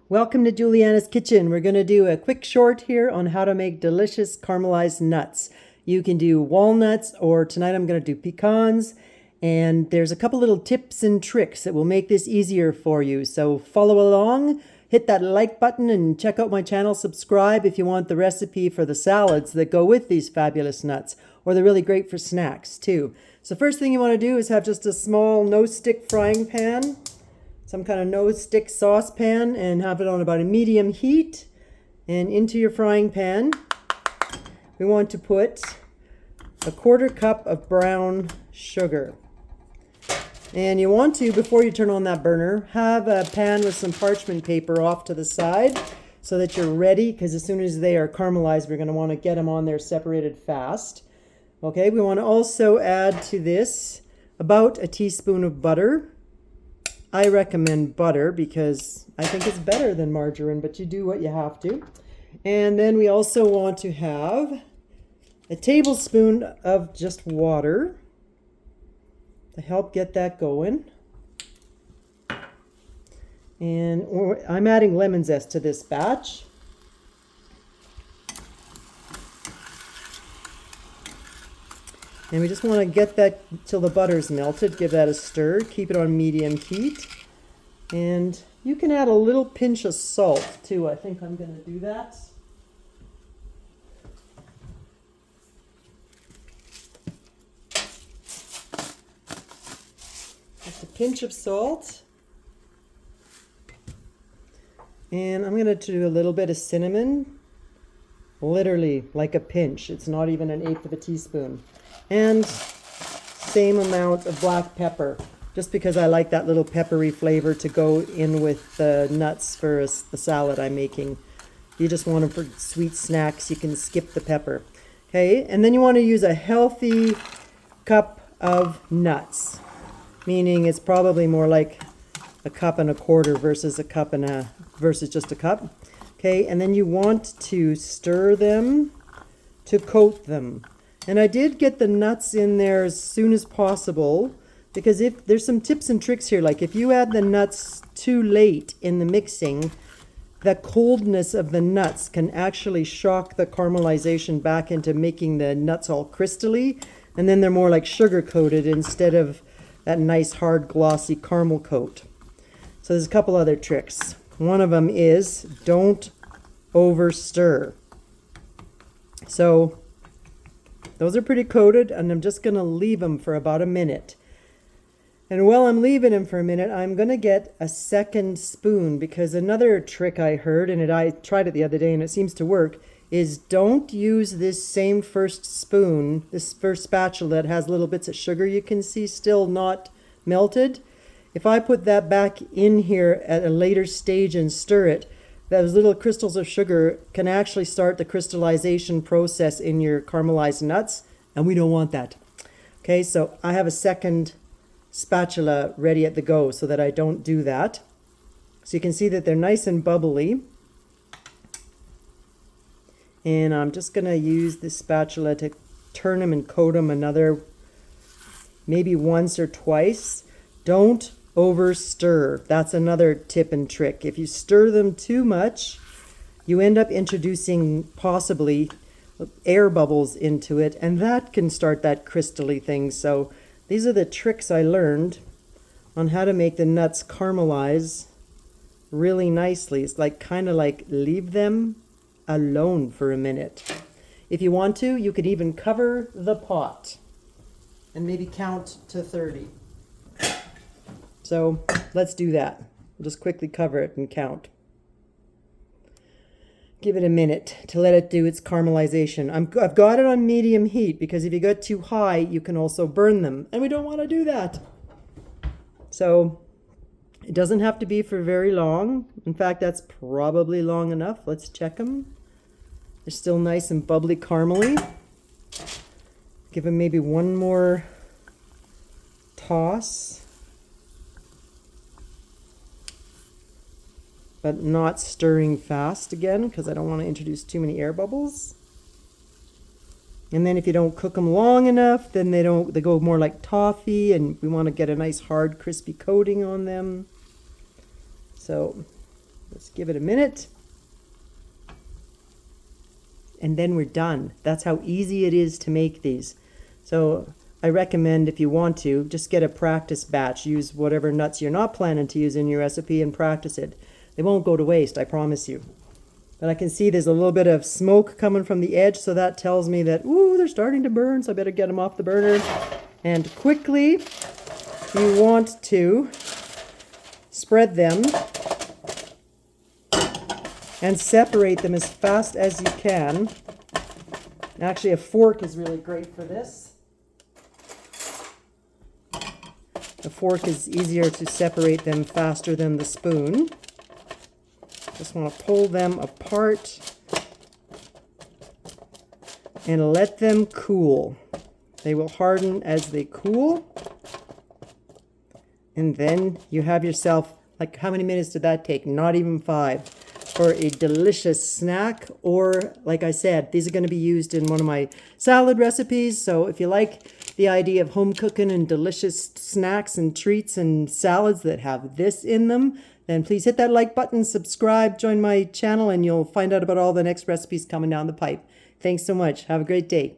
Welcome to Juliana's Kitchen. We're going to do a quick short here on how to make delicious caramelized nuts. You can do walnuts, or tonight I'm going to do pecans. And there's a couple little tips and tricks that will make this easier for you. So follow along, hit that like button, and check out my channel. Subscribe if you want the recipe for the salads that go with these fabulous nuts, or they're really great for snacks too. So first thing you want to do is have just a small no-stick frying pan. Some kind of no-stick saucepan, and have it on about a medium heat. And into your frying pan, we want to put a 1/4 cup of brown sugar. And you want to, before you turn on that burner, have a pan with some parchment paper off to the side so that you're ready, because as soon as they are caramelized, we're going to want to get them on there separated fast. Okay, we want to also add to this about a teaspoon of butter. I recommend butter because I think it's better than margarine, but you do what you have to. And then we also want to have a tablespoon of just water to help get that going. And I'm adding lemon zest to this batch. And we just want to get that till the butter's melted. Give that a stir. Keep it on medium heat. And you can add a little pinch of salt too. I think I'm going to do that. Just a pinch of salt. And I'm going to do a little bit of cinnamon. Literally like a pinch. It's not even 1/8 of a teaspoon. And same amount of black pepper, just because I like that little peppery flavor to go in with the nuts for the salad I'm making. If you just want them for sweet snacks, you can skip the pepper. Okay, and then you want to use a healthy cup of nuts, meaning it's probably more like 1 1/4 cups versus just a cup. Okay, and then you want to stir them to coat them. And I did get the nuts in there as soon as possible, because if there's some tips and tricks here, like if you add the nuts too late in the mixing, the coldness of the nuts can actually shock the caramelization back into making the nuts all crystally, and then they're more like sugar coated instead of that nice hard glossy caramel coat. So there's a couple other tricks. One of them is don't over stir. So those are pretty coated, and I'm just going to leave them for about a minute. And while I'm leaving them for a minute, I'm going to get a second spoon, because another trick I heard, and I tried it the other day and it seems to work, is don't use this same first spoon, this first spatula that has little bits of sugar you can see still not melted. If I put that back in here at a later stage and stir it, those little crystals of sugar can actually start the crystallization process in your caramelized nuts, and we don't want that. Okay, so I have a second spatula ready at the go so that I don't do that. So you can see that they're nice and bubbly. And I'm just going to use this spatula to turn them and coat them another, maybe once or twice. Don't over stir. That's another tip and trick. If you stir them too much, you end up introducing possibly air bubbles into it, and that can start that crystally thing. So these are the tricks I learned on how to make the nuts caramelize really nicely. It's like kind of like leave them alone for a minute. If you want to, you could even cover the pot and maybe count to 30. So let's do that. We'll just quickly cover it and count. Give it a minute to let it do its caramelization. I've got it on medium heat, because if you go too high, you can also burn them, and we don't want to do that. So it doesn't have to be for very long. In fact, that's probably long enough. Let's check them. They're still nice and bubbly caramely. Give them maybe one more toss, but not stirring fast again, because I don't want to introduce too many air bubbles. And then if you don't cook them long enough, then they go more like toffee, and we want to get a nice hard crispy coating on them. So Let's give it a minute. And then we're done. That's how easy it is to make these. So I recommend, if you want to, just get a practice batch. Use whatever nuts you're not planning to use in your recipe and practice it. They won't go to waste, I promise you. But I can see there's a little bit of smoke coming from the edge, so that tells me that, ooh, they're starting to burn, so I better get them off the burner. And quickly, you want to spread them and separate them as fast as you can. Actually, a fork is really great for this. The fork is easier to separate them faster than the spoon. Just want to pull them apart and let them cool. They will harden as they cool. And then you have yourself, like, how many minutes did that take? Not even 5. For a delicious snack, or like I said, these are going to be used in one of my salad recipes. So if you like the idea of home cooking and delicious snacks and treats and salads that have this in them, then please hit that like button, subscribe, join my channel, and you'll find out about all the next recipes coming down the pipe. Thanks so much. Have a great day.